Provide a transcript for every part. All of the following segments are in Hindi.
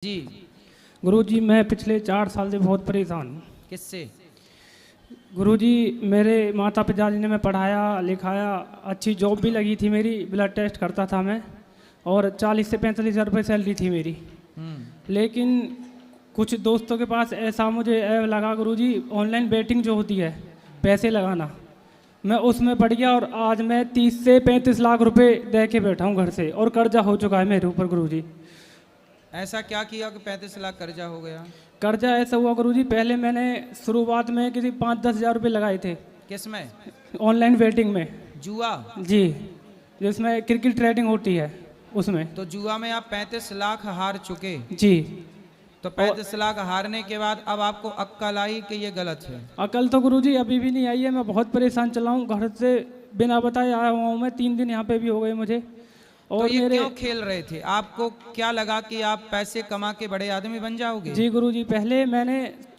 जी। गुरुजी मैं पिछले 4 साल से बहुत परेशान हूँ। किससे? गुरुजी मेरे माता पिताजी ने मैं पढ़ाया लिखाया, अच्छी जॉब भी लगी थी मेरी, ब्लड टेस्ट करता था मैं और 40 से 45 हज़ार रुपये सैलरी थी मेरी। लेकिन कुछ दोस्तों के पास ऐसा मुझे ऐप लगा गुरुजी, ऑनलाइन बेटिंग जो होती है पैसे लगाना, मैं उसमें पड़ गया और आज मैं 30 से 35 लाख रुपए दे के बैठा हूँ घर से और कर्जा हो चुका है मेरे ऊपर गुरुजी। ऐसा क्या किया कि 35 लाख कर्जा हो गया? कर्जा ऐसा हुआ गुरुजी, पहले मैंने शुरुआत में किसी 5-10 हज़ार रुपये लगाए थे। किस में? ऑनलाइन बेटिंग में। जुआ? जी, जिसमें क्रिकेट ट्रेडिंग होती है उसमें। तो जुआ में आप 35 लाख हार चुके? जी। तो 35 लाख हारने के बाद अब आपको अक्ल आई कि ये गलत है? अकल तो गुरुजी अभी भी नहीं आई है, मैं बहुत परेशान चला हूँ, घर से बिना बताए आया हुआ हूँ मैं, 3 दिन यहाँ पे भी हो गए मुझे। और तो ये क्यों खेल रहे थे? आपको क्या लगा कि आप पैसे कमा के बड़े आदमी बन जाओगे? जी गुरुजी, पहले मैंने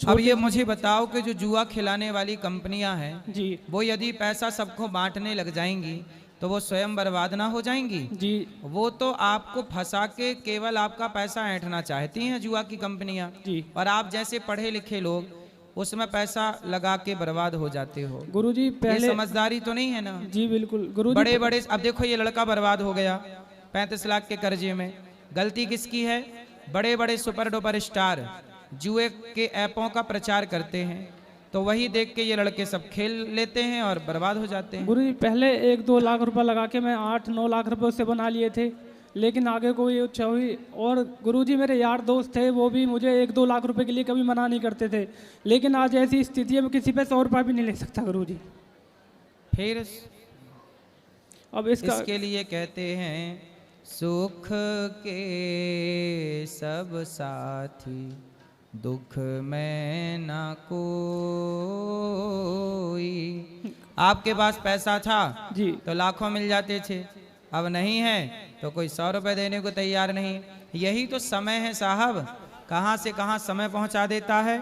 अब ये मुझे बताओ कि जो जुआ खिलाने वाली कंपनियां हैं जी, वो यदि पैसा सबको बांटने लग जाएंगी तो वो स्वयं बर्बाद ना हो जाएंगी? जी। वो तो आपको फंसा के केवल आपका पैसा ऐंठना चाहती हैं जुआ की कंपनियां, जी। और आप जैसे पढ़े लिखे लोग उसमें पैसा लगा के बर्बाद हो जाते हो। गुरुजी पहले ये समझदारी तो नहीं है ना? जी बिल्कुल गुरुजी। बड़े बड़े अब देखो ये लड़का बर्बाद हो गया 35 लाख के कर्जे में। गलती किसकी है? बड़े बड़े सुपर डुपर स्टार जुए के ऐपों का प्रचार करते हैं तो वही देख के ये लड़के सब खेल लेते हैं और बर्बाद हो जाते हैं। गुरुजी पहले 1-2 लाख रुपए लगा के मैं 8-9 लाख रुपए उससे बना लिए थे, लेकिन आगे कोई इच्छा हुई। और गुरुजी मेरे यार दोस्त थे, वो भी मुझे 1-2 लाख रुपए के लिए कभी मना नहीं करते थे, लेकिन आज ऐसी स्थिति है मैं किसी पे 100 रुपये भी नहीं ले सकता गुरुजी। फिर अब इसके लिए कहते हैं सुख के सब साथी दुख में ना कोई। आपके पास पैसा था जी तो लाखों मिल जाते थे, अब नहीं है तो कोई 100 रुपए देने को तैयार नहीं। यही तो समय है साहब, कहाँ से कहाँ समय पहुँचा देता है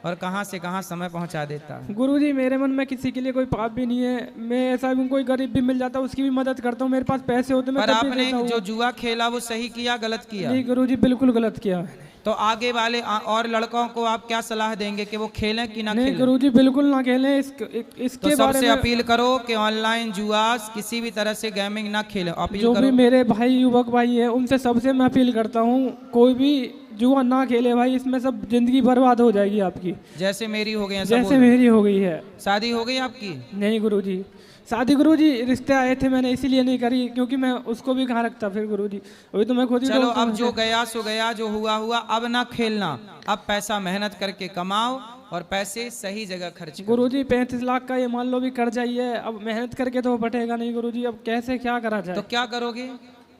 और कहाँ से कहाँ समय पहुँचा देता है। गुरुजी मेरे मन में किसी के लिए कोई पाप भी नहीं है, मैं ऐसा भी कोई गरीब भी मिल जाता उसकी भी मदद करता हूँ, मेरे पास पैसे होते मैं पर तब भी आपने देता हूँ। जो जुआ खेला वो सही किया गलत किया? नहीं गुरुजी बिल्कुल गलत किया मैंने। तो आगे वाले और लड़कों को आप क्या सलाह देंगे कि वो खेलें कि ना खेलें? नहीं गुरुजी बिल्कुल ना खेलें। इसके तो बारे सबसे में अपील करो कि ऑनलाइन जुआ किसी भी तरह से गेमिंग ना खेलें। अपील जो करो। भी मेरे भाई युवक भाई हैं उनसे सबसे मैं अपील करता हूँ, कोई भी जुआ ना खेले भाई, इसमें सब जिंदगी बर्बाद हो जाएगी आपकी, जैसे मेरी हो गई। जैसे मेरी हो गई है। शादी हो गई आपकी? नहीं गुरुजी, शादी गुरुजी रिश्ते आए थे, मैंने इसीलिए नहीं करी क्योंकि मैं उसको भी कहाँ रखता फिर गुरुजी, अभी तो मैं खुद ही। चलो अब जो गया सो गया, जो हुआ हुआ, अब ना खेलना। अब पैसा मेहनत करके कमाओ और पैसे सही जगह खर्च करो। गुरुजी 35 लाख का ये मान लो भी कर्जा ही है, अब मेहनत करके तो पटेगा नहीं गुरुजी, अब कैसे क्या करा जाए? तो क्या करोगे?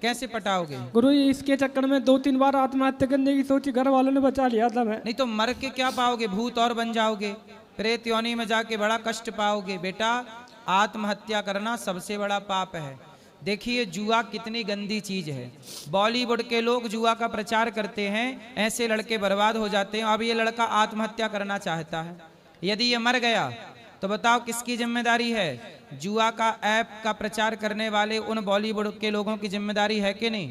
कैसे पटाओगे? गुरुजी इसके चक्कर में 2-3 बार आत्महत्या करने की सोची, घर वालों ने बचा लिया था मैं। नहीं तो मर के क्या पाओगे? भूत और बन जाओगे, प्रेत योनि में जाके बड़ा कष्ट पाओगे। बेटा आत्महत्या करना सबसे बड़ा पाप है। देखिए जुआ कितनी गंदी चीज है। बॉलीवुड के लोग जुआ का प्रचार करते हैं, ऐसे लड़के बर्बाद हो जाते हैं। अब ये लड़का आत्महत्या करना चाहता है, यदि ये मर गया तो बताओ किसकी जिम्मेदारी है? जुआ का ऐप का प्रचार करने वाले उन बॉलीवुड के लोगों की जिम्मेदारी है कि नहीं?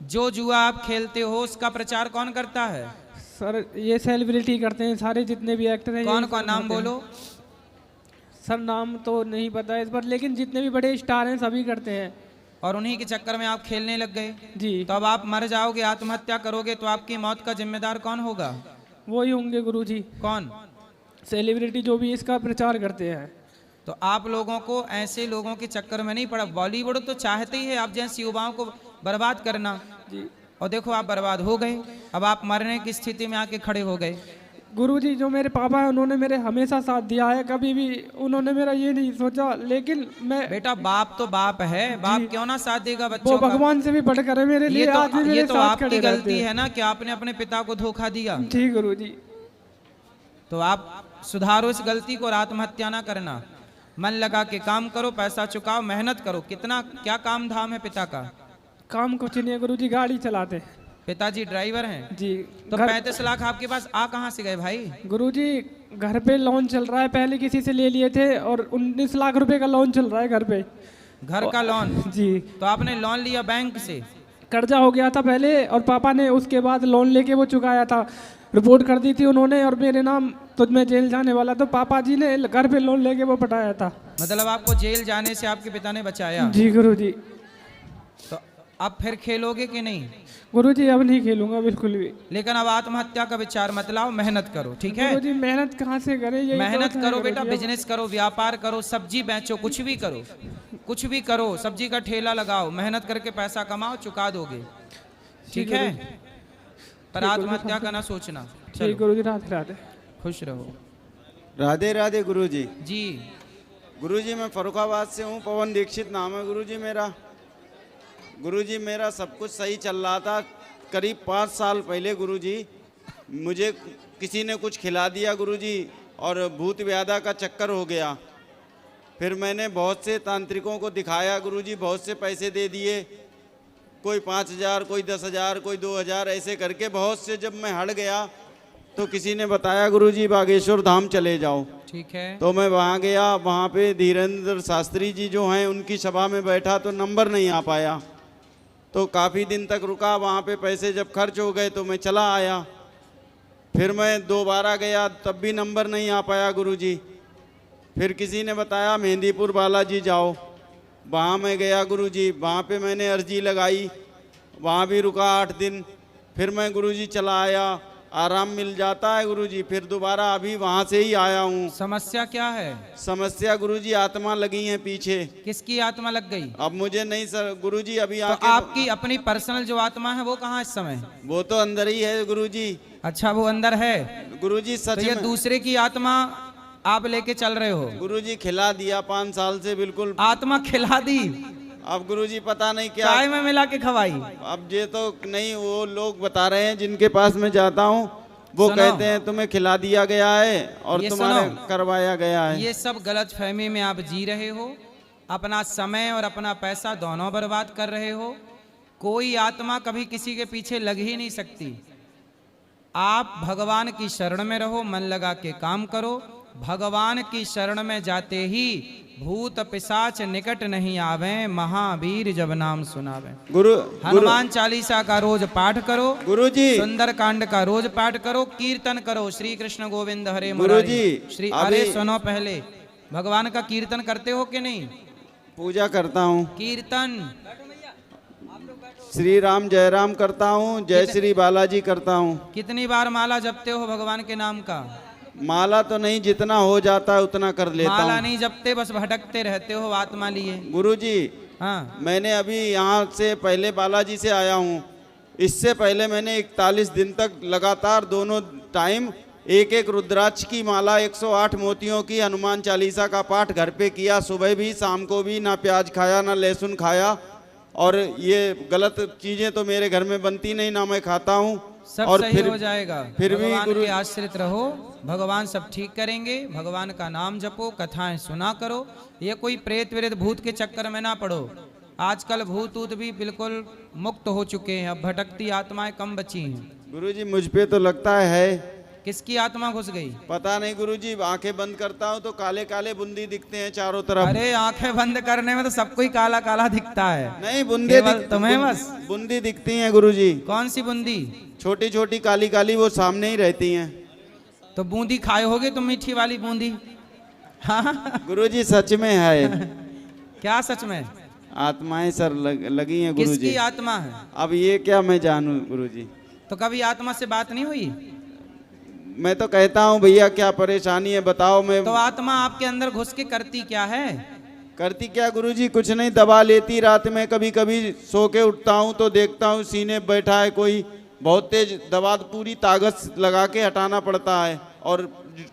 जो जुआ आप खेलते हो उसका प्रचार कौन करता है? सर ये सेलिब्रिटी करते हैं, सारे जितने भी एक्टर हैं। कौन कौन नाम बोलो? सर नाम तो नहीं पता इस बार, लेकिन जितने भी बड़े स्टार हैं सभी करते हैं। और उन्हीं के चक्कर में आप खेलने लग गए। जी। तो अब आप मर जाओगे, आत्महत्या करोगे, तो आपकी मौत का जिम्मेदार कौन होगा? वो ही होंगे गुरुजी, कौन? सेलिब्रिटी जो भी इसका प्रचार करते हैं। तो आप लोगों को ऐसे लोगों के चक्कर में नहीं पड़ा। बॉलीवुड तो चाहते ही है आप जैसे युवाओं को बर्बाद करना जी। और देखो आप बर्बाद हो गए, अब आप मरने की स्थिति में आके खड़े हो गए। गुरुजी जो मेरे पापा है उन्होंने मेरे हमेशा साथ दिया है, कभी भी उन्होंने मेरा ये नहीं सोचा, लेकिन मैं। बेटा बाप तो बाप है, बाप क्यों ना साथ देगा बच्चों वो भगवान से भी बढ़कर है मेरे लिए, आज भी ये मेरे तो साथ आपकी खड़े गलती रहते है ना कि आपने अपने पिता को धोखा दिया। हैं। जी गुरुजी। तो आप सुधारो इस गलती को और आत्महत्या ना करना। मन लगा के काम करो, पैसा चुकाओ, मेहनत करो। कितना क्या काम धाम है पिता का? काम कुछ नहीं है गुरुजी, गाड़ी चलाते हैं। पिताजी ड्राइवर हैं जी। तो 35 लाख आपके पास आ कहाँ से गए भाई? गुरुजी घर पे लोन चल रहा है, पहले किसी से ले लिए थे और 19 लाख रुपए का लोन चल रहा है घर पे। घर का लोन? जी। तो आपने लोन लिया बैंक से? कर्जा हो गया था पहले, और पापा ने उसके बाद लोन लेके वो चुकाया था। रिपोर्ट कर दी थी उन्होंने और मेरे नाम, तो मैं जेल जाने वाला, तो पापा जी ने घर पे लोन लेके वो पटाया था। मतलब आपको जेल जाने से आपके पिता ने बचाया। जी गुरुजी। तो अब फिर खेलोगे कि नहीं? गुरुजी अब नहीं खेलूंगा बिल्कुल भी। लेकिन अब आत्महत्या का विचार मत लाओ, मेहनत करो, ठीक है? गुरुजी मेहनत कहाँ से करें, यही मेहनत तो है करो बेटा, गुरुजी। बिजनेस करो, व्यापार करो, सब्जी बेचो, कुछ भी करो, कुछ भी करो, सब्जी का ठेला लगाओ, मेहनत करके पैसा कमाओ, चुका दोगे, ठीक है? पर आत्महत्या का ना सोचना। ठीक चलो, गुरुजी, राधे राधे। खुश रहो। राधे राधे गुरुजी। जी गुरुजी मैं फरुखाबाद से हूँ, पवन दीक्षित नाम है गुरुजी मेरा। गुरुजी मेरा सब कुछ सही चल रहा था। करीब 5 साल पहले गुरुजी मुझे किसी ने कुछ खिला दिया गुरुजी, और भूत व्याधा का चक्कर हो गया। फिर मैंने बहुत से तांत्रिकों को दिखाया गुरुजी, बहुत से पैसे दे दिए, कोई 5,000, कोई 10,000, कोई 2,000, ऐसे करके बहुत से। जब मैं हट गया तो किसी ने बताया गुरुजी बागेश्वर धाम चले जाओ। ठीक है। तो मैं वहाँ गया, वहाँ पे धीरेन्द्र शास्त्री जी जो हैं उनकी सभा में बैठा, तो नंबर नहीं आ पाया। तो काफ़ी दिन तक रुका वहाँ पे, पैसे जब खर्च हो गए तो मैं चला आया। फिर मैं दोबारा गया, तब भी नंबर नहीं आ पाया गुरुजी। फिर किसी ने बताया मेहंदीपुर बालाजी जाओ, वहाँ मैं गया गुरुजी, वहाँ पे मैंने अर्जी लगाई, वहाँ भी रुका 8 दिन। फिर मैं गुरुजी चला आया, आराम मिल जाता है गुरुजी। फिर दोबारा अभी वहाँ से ही आया हूँ। समस्या क्या है? समस्या गुरुजी आत्मा लगी है पीछे। किसकी आत्मा लग गई? अब मुझे नहीं सर गुरुजी, अभी तो आके आपकी अपनी पर्सनल जो आत्मा है वो कहाँ है इस समय? वो तो अंदर ही है गुरुजी। अच्छा, वो अंदर है। गुरुजी तो सच ये में दूसरे की आत्मा आप लेके चल रहे हो? गुरुजी खिला दिया 5 साल से बिल्कुल। आत्मा खिला दी? अब गुरुजी पता नहीं क्या, चाय में मिला के खवाई? अब ये तो नहीं, वो लोग बता रहे हैं जिनके पास मैं जाता हूँ, वो सुनो। कहते हैं तुम्हें खिला दिया गया है और ये तुम्हारे सुनो। करवाया गया है। ये सब गलत फहमी में आप जी रहे हो, अपना समय और अपना पैसा दोनों बर्बाद कर रहे हो। कोई आत्मा कभी किसी के पीछे लग ही नहीं सकती। आप भगवान की शरण में रहो, मन लगा के काम करो। भगवान की शरण में जाते ही भूत पिशाच निकट नहीं आवे, महावीर जब नाम सुनावे। हनुमान चालीसा का रोज पाठ करो, गुरुजी सुंदर कांड का रोज पाठ करो, कीर्तन करो, श्री कृष्ण गोविंद हरे गुरुजी, मुरारी श्री। अरे सुनो, पहले भगवान का कीर्तन करते हो कि नहीं? पूजा करता हूँ, कीर्तन श्री राम जय राम करता हूँ, जय श्री बालाजी करता हूँ। कितनी बार माला जपते हो भगवान के नाम का? माला तो नहीं, जितना हो जाता है उतना कर लेता माला हूँ। नहीं जपते, बस भटकते रहते हो आत्मा लिए। गुरुजी हाँ, मैंने अभी यहाँ से पहले बालाजी से आया हूँ। इससे पहले मैंने 41 दिन तक लगातार दोनों टाइम एक एक रुद्राक्ष की माला, 108 मोतियों की, हनुमान चालीसा का पाठ घर पे किया, सुबह भी शाम को भी। ना प्याज खाया ना लहसुन खाया, और ये गलत चीजें तो मेरे घर में बनती नहीं, ना मैं खाता हूँ। सब और सही फिर हो जाएगा। फिर भी भगवान गुरु के आश्रित रहो, भगवान सब ठीक करेंगे। भगवान का नाम जपो, कथाएं सुना करो। ये कोई प्रेत विरेत भूत के चक्कर में ना पड़ो। आजकल भूत ऊत भी बिल्कुल मुक्त हो चुके हैं, अब भटकती आत्माएं कम बची हैं। गुरुजी मुझ पे तो लगता है। किसकी आत्मा घुस गई? पता नहीं गुरुजी, आंखें बंद करता हूँ तो काले काले बूंदी दिखते हैं चारों तरफ। अरे आंखें बंद करने में तो सबको ही काला काला दिखता है। नहीं, बूंदे केवल तुम्हें बस। बूंदी दिखती हैं गुरुजी, कौन सी बूंदी? छोटी छोटी काली काली, वो सामने ही रहती हैं। तो बूंदी खाए होगे तुम, मीठी वाली बूंदी। हाँ गुरुजी सच में है। क्या सच में? आत्माएं सर लगी हैं गुरुजी। किसकी आत्मा है? अब ये क्या मैं जानूं गुरुजी। तो कभी आत्मा से बात नहीं हुई? मैं तो कहता हूँ भैया क्या परेशानी है बताओ। मैं तो आत्मा आपके अंदर घुस के करती क्या है? करती क्या गुरुजी, कुछ नहीं, दबा लेती रात में। कभी कभी सो के उठता हूँ तो देखता हूँ सीने बैठा है कोई, बहुत तेज दबा, पूरी ताकत लगा के हटाना पड़ता है, और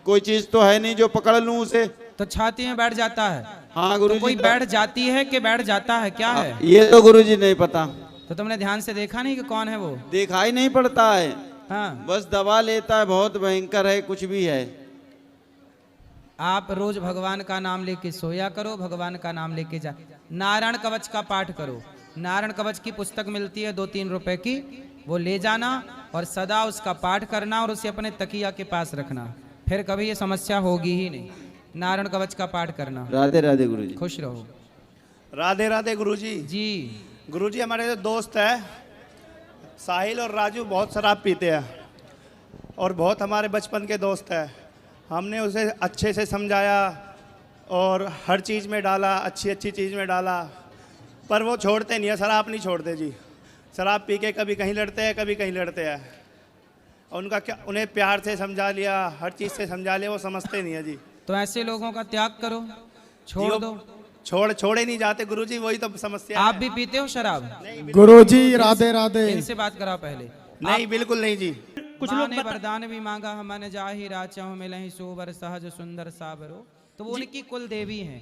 कोई चीज तो है नहीं जो पकड़ लूं उसे। तो छाती में बैठ जाता है? हाँ तो गुरुजी। कोई बैठ जाती है कि बैठ जाता है, क्या है? ये तो गुरुजी नहीं पता। तो तुमने ध्यान से देखा नहीं कि कौन है वो? दिखाई नहीं पड़ता है, हाँ, बस दबा लेता है, बहुत भयंकर है, कुछ भी है। आप रोज भगवान का नाम लेके सोया करो, भगवान का नाम लेके जा। नारायण कवच का पाठ करो। नारायण कवच की पुस्तक मिलती है 2-3 रुपए की, वो ले जाना और सदा उसका पाठ करना और उसे अपने तकिया के पास रखना, फिर कभी ये समस्या होगी ही नहीं। नारायण कवच का पाठ करना। राधे राधे गुरुजी। खुश रहो। राधे राधे गुरुजी। जी गुरुजी हमारे जो दोस्त है साहिल और राजू बहुत शराब पीते हैं और बहुत हमारे बचपन के दोस्त हैं। हमने उसे अच्छे से समझाया और हर चीज़ में डाला, अच्छी अच्छी चीज़ में डाला, पर वो छोड़ते नहीं है, शराब नहीं छोड़ते जी। शराब पी के कभी कहीं लड़ते हैं, कभी कहीं लड़ते हैं। और उनका क्या, उन्हें प्यार से समझा लिया, हर चीज़ से समझा लिया, वो समझते नहीं है जी। तो ऐसे लोगों का त्याग करो, छोड़ जी, दो। छोड़े नहीं जाते गुरुजी, वही तो समस्या आप है। भी पीते हो शराब? गुरुजी राधे राधे। इनसे बात कराओ पहले। नहीं, बिल्कुल नहीं जी। कुछ लोग ने वरदान भी मांगा, मन जाहि राचहु मिलहि सोबर सहज सुंदर साबरो। तो वो उनकी कुल देवी हैं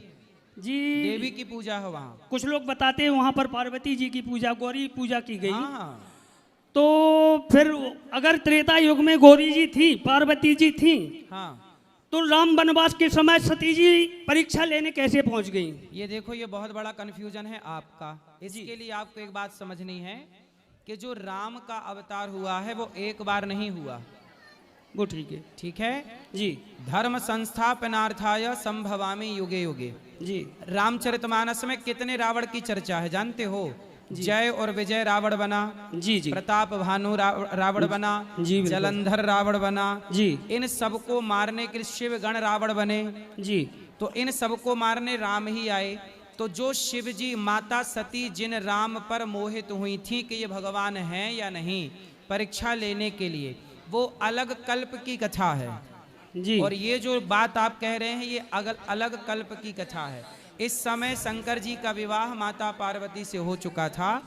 जी। देवी की पूजा है वहाँ। कुछ लोग बताते हैं वहाँ पर पार्वती जी की पूजा, गौरी पूजा की गई। हाँ, तो फिर अगर त्रेता युग में गौरी जी थी, पार्वती जी थी, हाँ। तो राम वनवास के समय सती जी परीक्षा लेने कैसे पहुंच गई? ये देखो, ये बहुत बड़ा कंफ्यूजन है आपका। इसके लिए आपको एक बात समझनी है कि जो राम का अवतार हुआ है वो एक बार नहीं हुआ। वो ठीक है। ठीक है जी धर्म संस्थापनार्थाय संभवामि युगे युगे। जी। रामचरितमानस में कितने रावण की चर्चा है जानते हो? जय और विजय रावण बना, जी जी। प्रताप भानु रावण बना, जी, बिल्कुल। जलंधर रावण बना, जी इन सबको मारने के लिए शिव गण रावण बने। जी। तो इन सबको मारने राम ही आए। तो जो शिव जी माता सती जिन राम पर मोहित हुई थी कि ये भगवान हैं या नहीं, परीक्षा लेने के लिए, वो अलग कल्प की कथा है। जी। और ये जो बात आप कह रहे हैं ये अलग कल्प की कथा है। इस समय शंकर जी का विवाह माता पार्वती से हो चुका था।